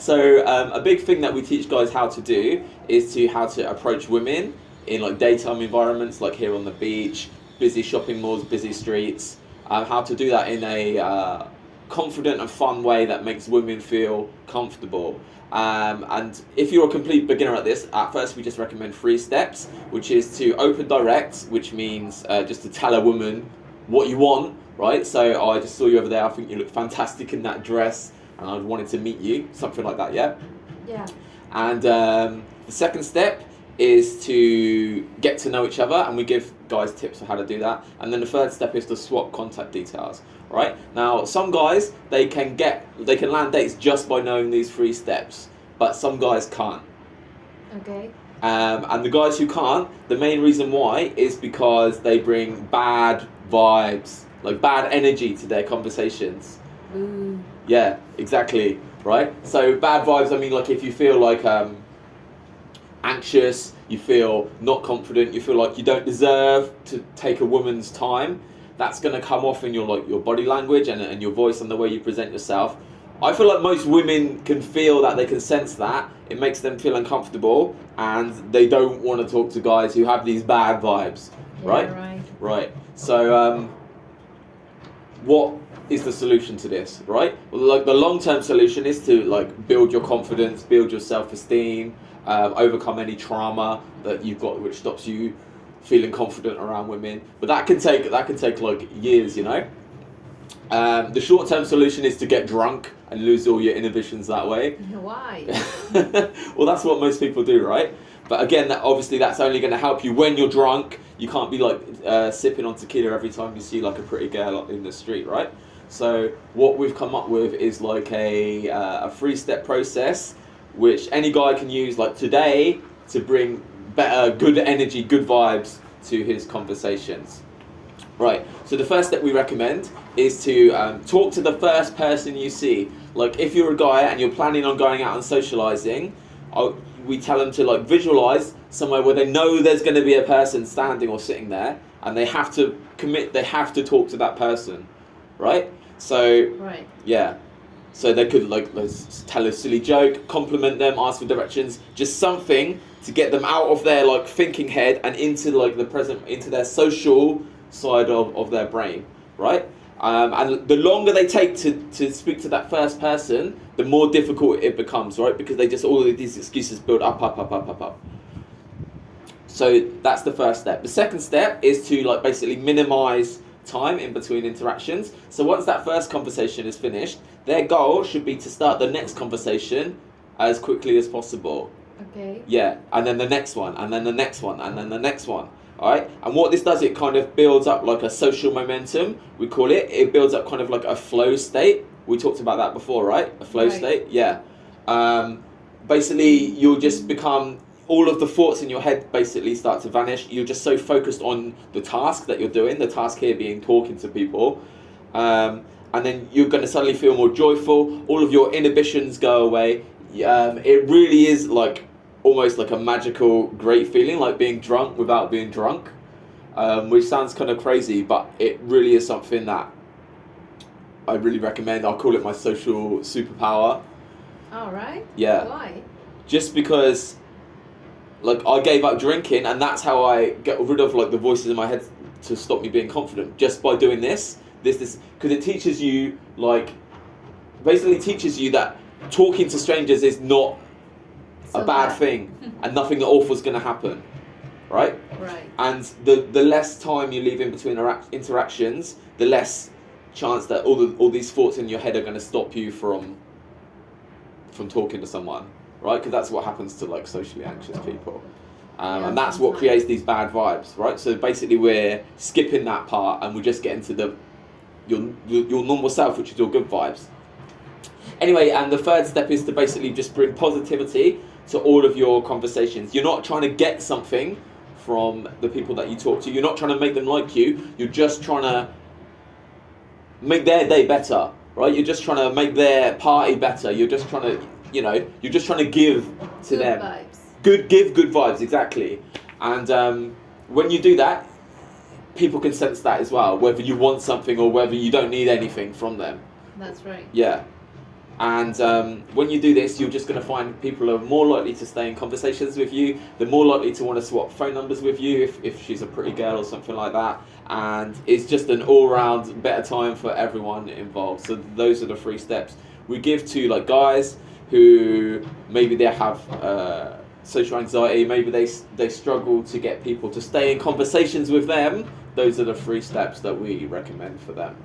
So a big thing that we teach guys how to do is how to approach women in like daytime environments, like here on the beach, busy shopping malls, busy streets. How to do that in a confident and fun way that makes women feel comfortable. And if you're a complete beginner at this, at first we just recommend 3 steps, which is to open direct, which means just to tell a woman what you want, right? So, oh, I just saw you over there, I think you look fantastic in that dress, and I wanted to meet you, something like that, yeah? Yeah. And the second step is to get to know each other, and we give guys tips on how to do that. And then the third step is to swap contact details, right? Now, some guys, they can land dates just by knowing these 3 steps, but some guys can't. Okay. And the guys who can't, the main reason why is because they bring bad vibes, like bad energy to their conversations. Ooh. Yeah, exactly, right? So bad vibes, I mean, like if you feel like anxious, you feel not confident, you feel like you don't deserve to take a woman's time, that's going to come off in your body language and your voice and the way you present yourself. I feel like most women can feel that, they can sense that. It makes them feel uncomfortable and they don't want to talk to guys who have these bad vibes, right? Yeah, right. Right. So what is the solution to this, right? Well, like the long-term solution is to like build your confidence, build your self-esteem, overcome any trauma that you've got which stops you feeling confident around women. But that can take like years, you know. The short-term solution is to get drunk and lose all your inhibitions that way. Why? Well, that's what most people do, right? But again, obviously that's only going to help you when you're drunk. You can't be like sipping on tequila every time you see like a pretty girl in the street, right? So what we've come up with is like a 3-step process which any guy can use like today to bring better, good energy, good vibes to his conversations. Right, so the first step we recommend is to talk to the first person you see. Like if you're a guy and you're planning on going out and socialising, we tell them to like visualise somewhere where they know there's going to be a person standing or sitting there, and they have to commit, they have to talk to that person, right? So, right. Yeah. So they could like tell a silly joke, compliment them, ask for directions, just something to get them out of their like thinking head and into like the present, into their social side of their brain, right? And the longer they take to speak to that first person, the more difficult it becomes, right? Because they just, all of these excuses build up. So that's the first step. The second step is to like basically minimize time in between interactions. So once that first conversation is finished, their goal should be to start the next conversation as quickly as possible. Okay. Yeah, and then the next one, and then the next one, and then the next one. Alright? And what this does, it kind of builds up like a social momentum, we call it. It builds up kind of like a flow state. We talked about that before, right? A flow state, yeah. Basically, you'll just become, all of the thoughts in your head basically start to vanish. You're just so focused on the task that you're doing, the task here being talking to people. And then you're going to suddenly feel more joyful. All of your inhibitions go away. It really is like almost like a magical, great feeling, like being drunk without being drunk, which sounds kind of crazy, but it really is something that I really recommend. I'll call it my social superpower. All right. Yeah. Why? Just because, like, I gave up drinking, and that's how I get rid of like the voices in my head to stop me being confident. Just by doing this, because it teaches you, like, basically teaches you that talking to strangers is not a bad thing, and nothing awful is going to happen, right? Right. And the less time you leave in between interactions, the less chance that all these thoughts in your head are going to stop you from talking to someone, right? Because that's what happens to like socially anxious people, and that's what creates these bad vibes, right? So basically, we're skipping that part, and we're just getting to your normal self, which is your good vibes. Anyway, and the third step is to basically just bring positivity to all of your conversations. You're not trying to get something from the people that you talk to. You're not trying to make them like you. You're just trying to make their day better, right? You're just trying to make their party better. You're just trying to, you're just trying to give to them. Good vibes. Give good vibes, exactly. And when you do that, people can sense that as well, whether you want something or whether you don't need anything from them. That's right. Yeah. And when you do this, you're just going to find people are more likely to stay in conversations with you. They're more likely to want to swap phone numbers with you if she's a pretty girl or something like that. And it's just an all-round better time for everyone involved. So those are the 3 steps we give to like guys who maybe they have social anxiety, maybe they struggle to get people to stay in conversations with them. Those are the 3 steps that we recommend for them.